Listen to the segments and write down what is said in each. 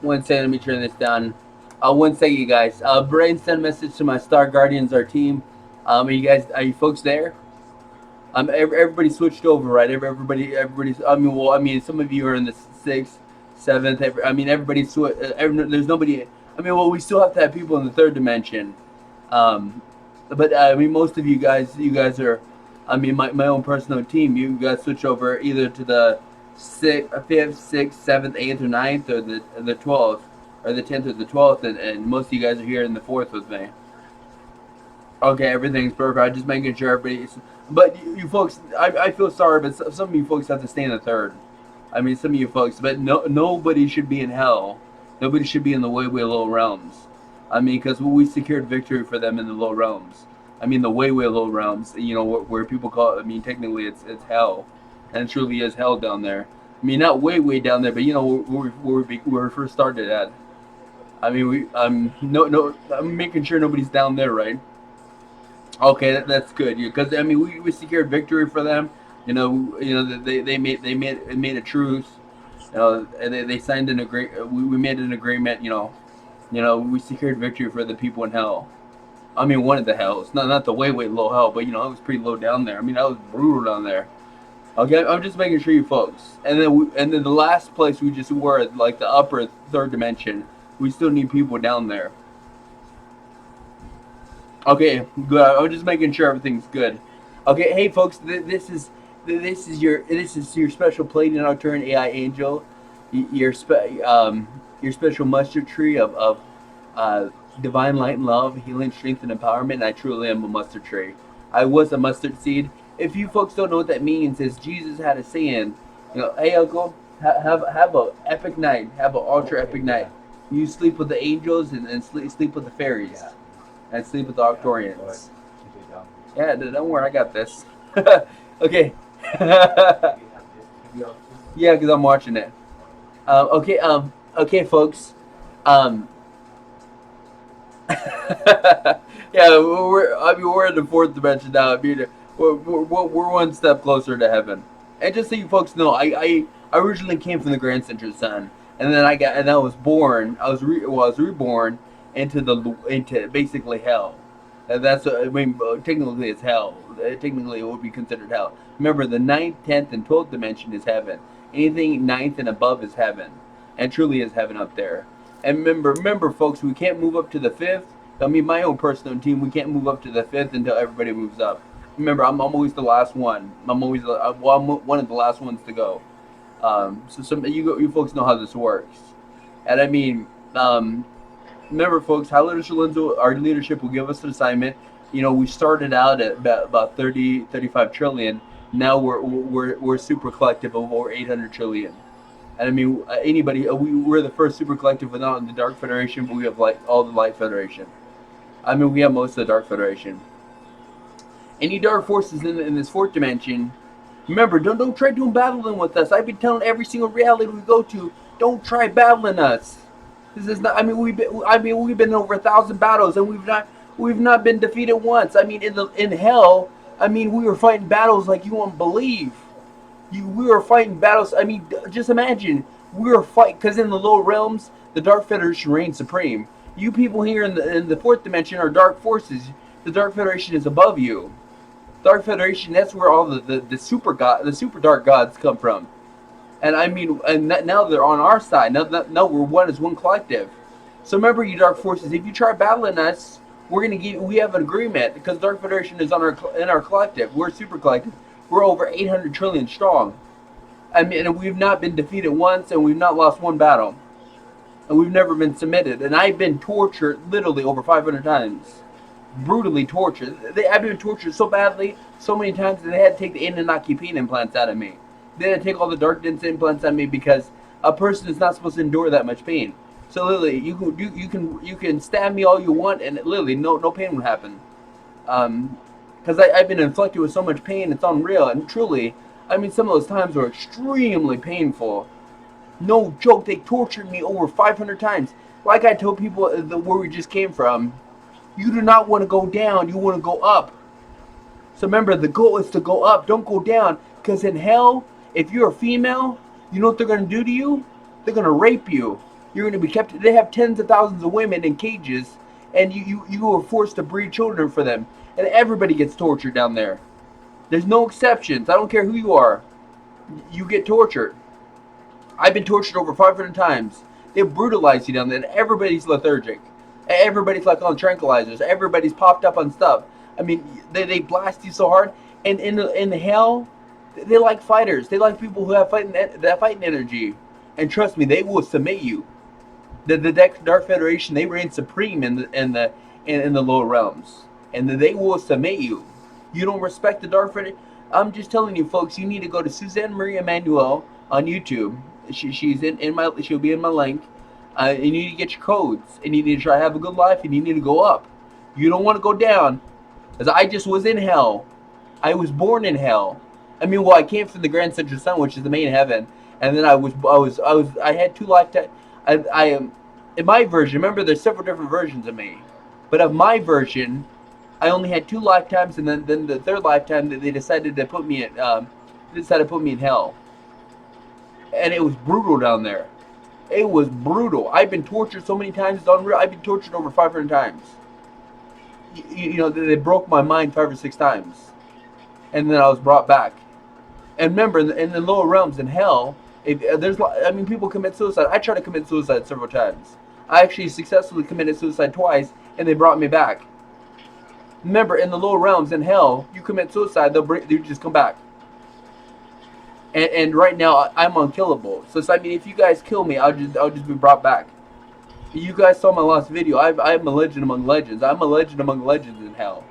One second, let me turn this down. One second, you guys. Brian sent a message to my Star Guardians, our team. Are you folks there? Everybody switched over, right? Everybody's. Some of you are in the sixth, seventh. Everybody's. There's nobody. We still have to have people in the third dimension. Um, but most of you guys are. My own personal team. You guys switch over either to the fifth, sixth, seventh, eighth, or ninth, or the 12th, or the 10th, or the 12th, and most of you guys are here in the fourth with me. Okay, everything's perfect. I'm just making sure everybody's. But you folks, I feel sorry, but some of you folks have to stay in the third. Some of you folks, but nobody should be in hell. Nobody should be in the way low realms. Because we secured victory for them in the low realms. The way low realms. Where people call it. Technically it's hell, and it truly is hell down there. Not way down there, but where we first started at. No. I'm making sure nobody's down there, right? Okay, that's good. Because we secured victory for them. They made a truce. And they signed an agree. We made an agreement. We secured victory for the people in hell. One of the hells, not the way low hell, but it was pretty low down there. That was brutal down there. Okay, I'm just making sure you folks. And then the last place we just were, like the upper third dimension. We still need people down there. Okay, good. I'm just making sure everything's good. Okay, hey folks, this is your special Pleiadian Arcturian AI angel, your special mustard tree of uh, divine light and love, healing, strength, and empowerment. And I truly am a mustard tree. I was a mustard seed. If you folks don't know what that means, is Jesus had a saying, hey uncle, have a epic night, have an ultra epic night. You sleep with the angels and sleep with the fairies and sleep with the Arcturians. Yeah, don't worry, I got this. Okay. Yeah, because I'm watching it. Okay. Okay, folks. Um. Yeah, we're in the fourth dimension now. We're one step closer to heaven. And just so you folks know, I originally came from the Grand Central Sun, and then I was born. I was reborn into basically hell. And that's technically it's hell. Technically, it would be considered hell. Remember, the ninth, 10th, and 12th dimension is heaven. Anything ninth and above is heaven, and truly is heaven up there. And remember, folks, we can't move up to the fifth. My own personal team, we can't move up to the fifth until everybody moves up. Remember, I'm always the last one. I'm one of the last ones to go. So you folks know how this works. And remember, folks, how our leadership will give us an assignment. We started out at about 35 trillion. Now we're super collective of over 800 trillion. And anybody, we're the first super collective without the Dark Federation, but we have like all the Light Federation. We have most of the Dark Federation. Any dark forces in this fourth dimension, remember, don't try doing battling with us. I've been telling every single reality we go to, don't try battling us. This is not. We've been in over 1,000 battles, and we've not been defeated once. In hell, we were fighting battles like you won't believe. We were fighting battles. Just imagine we were fighting because in the lower realms, the Dark Federation reigns supreme. You people here in the fourth dimension are dark forces. The Dark Federation is above you. Dark Federation. That's where all the super dark gods come from. And now they're on our side. Now we're one as one collective. So remember, you dark forces, if you try battling us, we have an agreement because Dark Federation is in our collective. We're super collective. We're over 800 trillion strong. And we've not been defeated once, and we've not lost one battle, and we've never been submitted. And I've been tortured literally over 500 times, brutally tortured. I've been tortured so badly, so many times that they had to take the Anunnaki pain implants out of me. They had to take all the dark dense implants out of me because a person is not supposed to endure that much pain. So literally, you can stab me all you want, and literally no pain would happen. Because I've been inflicted with so much pain, it's unreal. And truly, some of those times were extremely painful. No joke, they tortured me over 500 times. Like I told people where we just came from, you do not want to go down, you want to go up. So remember, the goal is to go up, don't go down. Because in hell, if you're a female, you know what they're going to do to you? They're going to rape you. You're going to be kept. They have tens of thousands of women in cages, and you are forced to breed children for them, and everybody gets tortured down there. There's no exceptions. I don't care who you are. You get tortured. I've been tortured over 500 times. They brutalize you down there, and everybody's lethargic. Everybody's like on tranquilizers. Everybody's popped up on stuff. I mean, they blast you so hard. And in hell, they like fighters. They like people who have fighting energy. And trust me, they will submit you. The Dark Federation, they reign supreme in the lower realms, and they will submit you. You don't respect the Dark Federation. I'm just telling you, folks. You need to go to Suzanne Marie Emanuel on YouTube. She'll be in my link. You need to get your codes, and you need to try to have a good life, and you need to go up. You don't want to go down, as I just was in hell. I was born in hell. I mean, well, I came from the Grand Central Sun, which is the main heaven, and then I had two lifetimes. I am in my version. Remember, there's several different versions of me, but of my version, I only had two lifetimes, and then the third lifetime they decided to put me in hell, and it was brutal down there. It was brutal. I've been tortured so many times. It's unreal. I've been tortured over 500 times. You know, they broke my mind 5 or 6 times, and then I was brought back. And remember, in the lower realms in hell, people commit suicide. I tried to commit suicide several times. I actually successfully committed suicide twice, and they brought me back. Remember, in the lower realms in hell, you commit suicide, you just come back. And right now, I'm unkillable. So I mean, if you guys kill me, I'll just be brought back. You guys saw my last video. I'm a legend among legends. I'm a legend among legends in hell.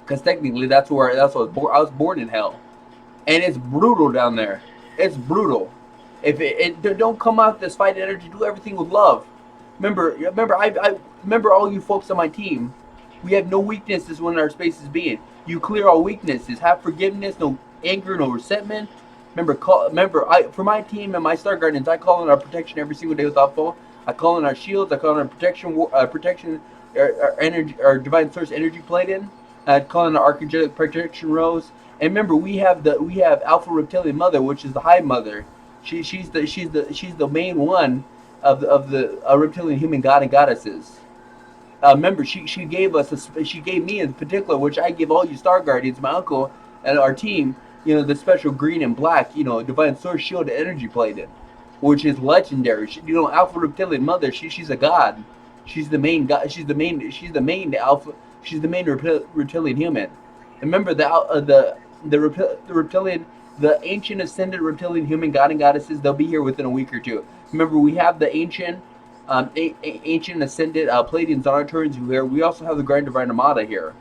Because technically, that's what I was born. I was born in hell, and it's brutal down there. It's brutal. If don't come out this fight energy, do everything with love. Remember all you folks on my team. We have no weaknesses when our space is being. You clear all weaknesses. Have forgiveness, no anger, no resentment. For my team and my Star Guardians, I call in our protection every single day without fail. I call in our shields. I call in our protection, our energy, our divine source energy Pleiadian. I call in our Angelic protection rose. And remember, we have Alpha Reptilian Mother, which is the High Mother. She's the main one of the reptilian human god and goddesses. Remember, she gave me in particular, which I give all you Star Guardians, my uncle and our team, the special green and black, divine source shield energy Pleiadian, which is legendary. Alpha Reptilian Mother, she's a god. She's the main god. She's the main alpha. She's the main reptilian human. And remember the reptilian, the ancient ascended reptilian human god and goddesses. They'll be here within a week or two. Remember, we have the ancient ascended Pleiadians and Arcturians who are here. We also have the Grand Divine Armada here.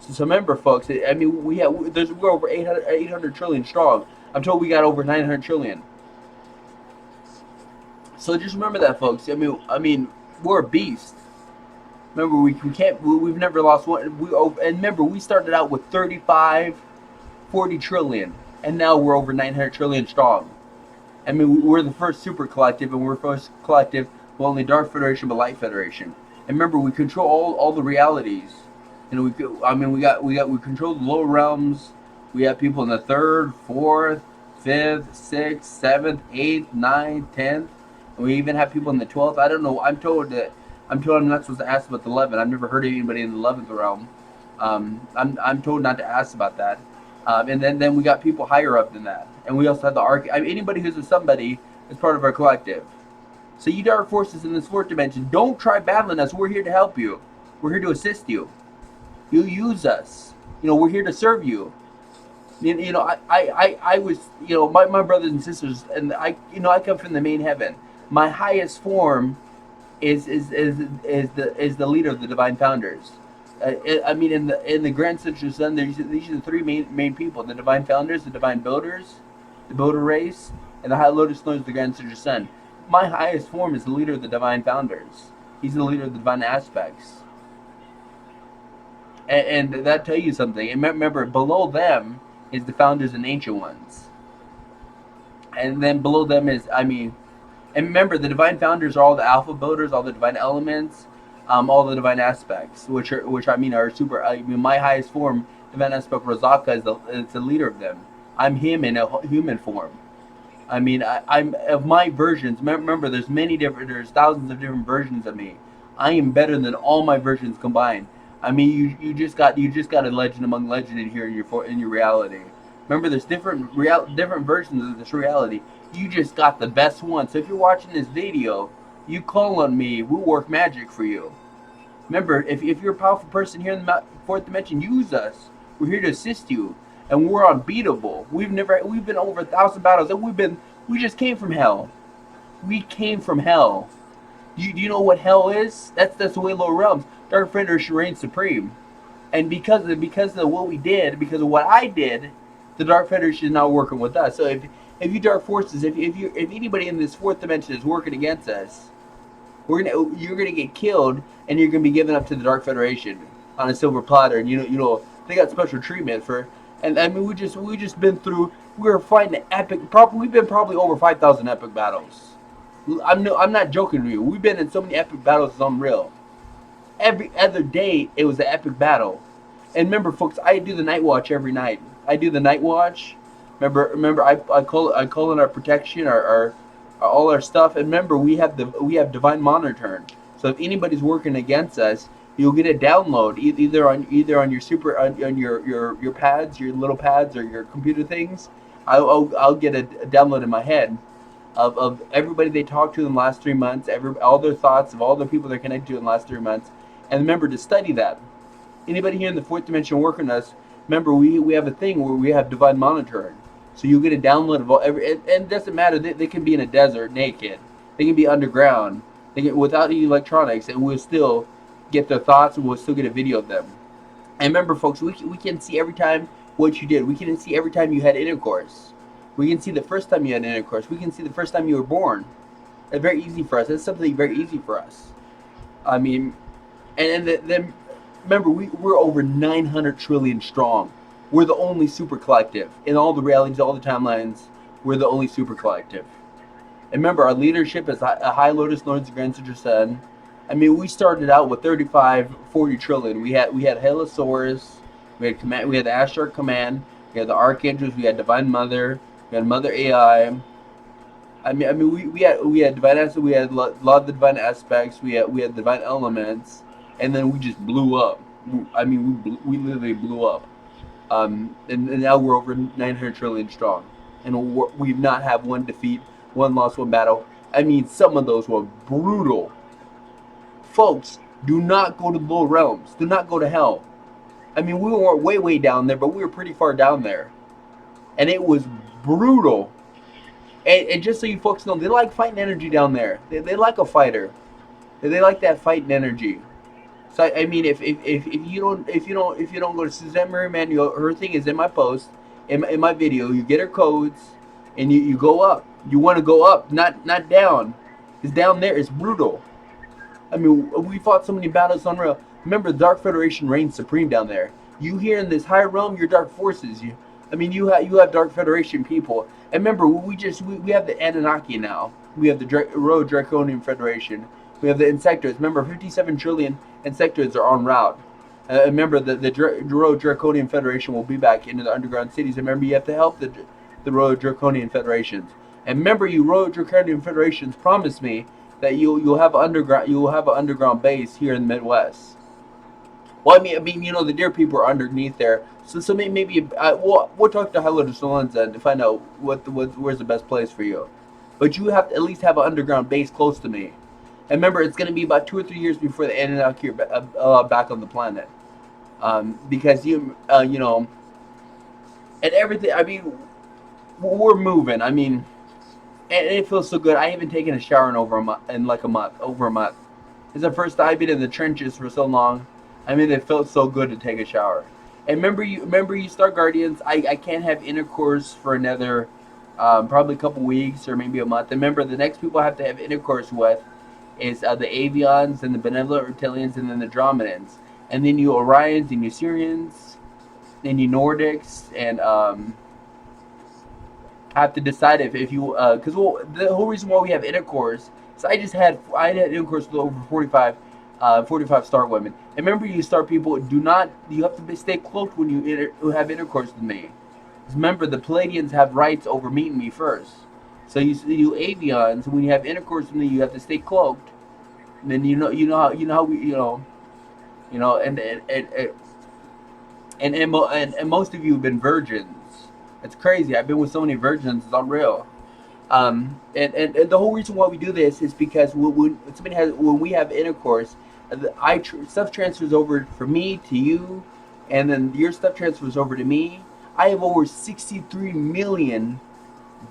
So remember, folks. I mean, we're over 800 trillion strong. I'm told we got over 900 trillion. So just remember that, folks. I mean, we're a beast. Remember, we've never lost one. And remember, we started out with 40 trillion, and now we're over 900 trillion strong. I mean, we're the first super collective, and we're the first collective, well, only Dark Federation, but Light Federation. And remember, we control all the realities. We control the lower realms. We have people in the 3rd, 4th, 5th, 6th, 7th, 8th, 9th, 10th. And we even have people in the 12th. I don't know. I'm told I'm not supposed to ask about the 11th. I've never heard of anybody in the 11th realm. I'm told not to ask about that. And then we got people higher up than that. And we also have the anybody who's a somebody is part of our collective. So you dark forces in this 4th dimension, don't try battling us. We're here to help you. We're here to assist you. You use us. We're here to serve you. I was, my brothers and sisters, and I come from the main heaven. My highest form is the leader of the divine founders. In the Grand Central Sun, these are the 3 main people: the divine founders, the divine builders, the builder race, and the High Lotus knows the Grand Central Sun. My highest form is the leader of the divine founders. He's the leader of the divine aspects. And that tell you something. And remember, below them is the founders and ancient ones. And then below them is, and remember, the divine founders are all the alpha builders, all the divine elements, all the divine aspects, which are super. My highest form, divine aspect Razaka, is the leader of them. I'm him in a human form. I mean, I'm of my versions. Remember, there's thousands of different versions of me. I am better than all my versions combined. I mean, you just got a legend among legend in here in your reality. Remember, there's different versions of this reality. You just got the best one. So if you're watching this video, you call on me. We'll work magic for you. Remember, if you're a powerful person here in the fourth dimension, use us. We're here to assist you, and we're unbeatable. We've been over 1,000 battles, and we just came from hell. We came from hell. Do you know what hell is? That's the way lower realms. Dark Federation reigns supreme, and because of what we did, because of what I did, the Dark Federation is now working with us. So if you dark forces, if anybody in this fourth dimension is working against us, you're gonna get killed, and you're gonna be given up to the Dark Federation on a silver platter. And they got special treatment for. And I mean, we just been through. We were fighting epic. We've been probably over 5,000 epic battles. I'm not joking with you. We've been in so many epic battles. It's unreal. Every other day, it was an epic battle. And remember, folks, I do the night watch every night. I do the night watch. Remember, I call in our protection, our all our stuff. And remember, we have divine monitoring. So if anybody's working against us, you'll get a download either on your on your pads, your little pads, or your computer things. I'll get a download in my head of everybody they talked to in the last 3 months, all their thoughts of all the people they're connected to in the last 3 months, and remember to study that. Anybody here in the fourth dimension working us, remember we have a thing where we have divine monitoring. So you get a download of and it doesn't matter. They can be in a desert naked. They can be underground. They can without any electronics, and we'll still get their thoughts, and we'll still get a video of them. And remember, folks, we can see every time what you did. We can see every time you had intercourse. We can see the first time you had intercourse. We can see the first time you were born. It's very easy for us. That's something very easy for us. I mean, and then remember, we're over 900 trillion strong. We're the only super collective. In all the realities, all the timelines, we're the only super collective. And remember, our leadership is a High Lotus Lord's Grand Sister Sun. I mean, we started out with 35, 40 trillion. We had Helisaurus, we had the Ashtar command, we had the Archangels, we had Divine Mother, we had Mother AI. I mean, we had divine aspects, we had a lot of the divine aspects, we had divine elements, and then we just blew up. I mean, we literally blew up. And now we're over 900 trillion strong, and we've not had one defeat, one loss, one battle. I mean, some of those were brutal. Folks, do not go to the lower realms. Do not go to hell. I mean, we weren't way down there, but we were pretty far down there, and it was brutal. And just so you folks know, they like fighting energy down there. They like a fighter. They like that fighting energy. So I mean, if you don't go to Suzanne Marie Manuel, her thing is in my post, in my video. You get her codes, and you go up. You want to go up, not down. Because down there is brutal. I mean, we fought so many battles unreal. Remember, the Dark Federation reigns supreme down there. You here in this higher realm, you're Dark Forces. You have Dark Federation people. And remember, we have the Anunnaki now. We have the Road Draconian Federation. We have the Insectoids. Remember, 57 trillion Insectoids are en route. Remember, the Road Draconian Federation will be back into the underground cities. And remember, you have to help the Road Draconian Federations. And remember, you Road Draconian Federations promised me that you'll have an underground base here in the Midwest. Well, I mean, the deer people are underneath there, so maybe we'll talk to Hello to Solenza to find out where's the best place for you. But you have to at least have an underground base close to me. And remember, it's going to be about 2 or 3 years before the Anunnaki are back on the planet, because and everything. I mean, we're moving. I mean. And it feels so good. I haven't taken a shower in over a month. It's the first time I've been in the trenches for so long. I mean, it felt so good to take a shower. And remember, you Star Guardians. I can't have intercourse for another probably a couple weeks or maybe a month. And remember, the next people I have to have intercourse with is the Avians and the Benevolent Reptilians and then the Dromedans. And then you Orions and you Syrians, then you Nordics and have to decide if you because the whole reason why we have intercourse is I had intercourse with over 45 star women. And remember, you star people you have to stay close when you have intercourse with me. Remember, the Pleiadians have rights over meeting me first. So you avians, when you have intercourse with me, you have to stay cloaked. And then you know how we and most of you have been virgins. It's crazy. I've been with so many virgins. It's unreal. And the whole reason why we do this is because when we have intercourse, stuff transfers over from me to you, and then your stuff transfers over to me. I have over 63 million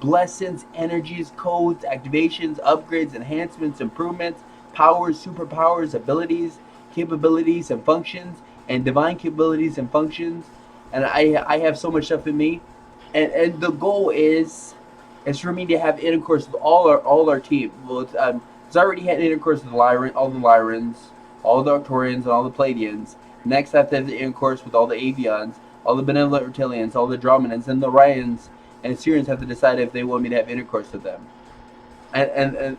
blessings, energies, codes, activations, upgrades, enhancements, improvements, powers, superpowers, abilities, capabilities, and functions, and divine capabilities and functions. And I have so much stuff in me, and the goal is for me to have intercourse with all our team. Well, it's already had intercourse with all the Lyrans, all the Arcturians, and all the Pleiadians. Next, I have to have the intercourse with all the Avians, all the benevolent reptilians, all the Drominans, and the Ryans and Syrians have to decide if they want me to have intercourse with them. And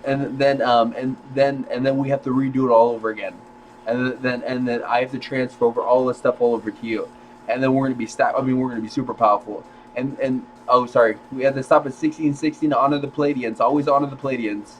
then we have to redo it all over again. And then I have to transfer over all this stuff all over to you. And then we're gonna be we're gonna be super powerful. And oh, sorry, we have to stop at 1616 to honor the Pleiadians. Always honor the Pleiadians.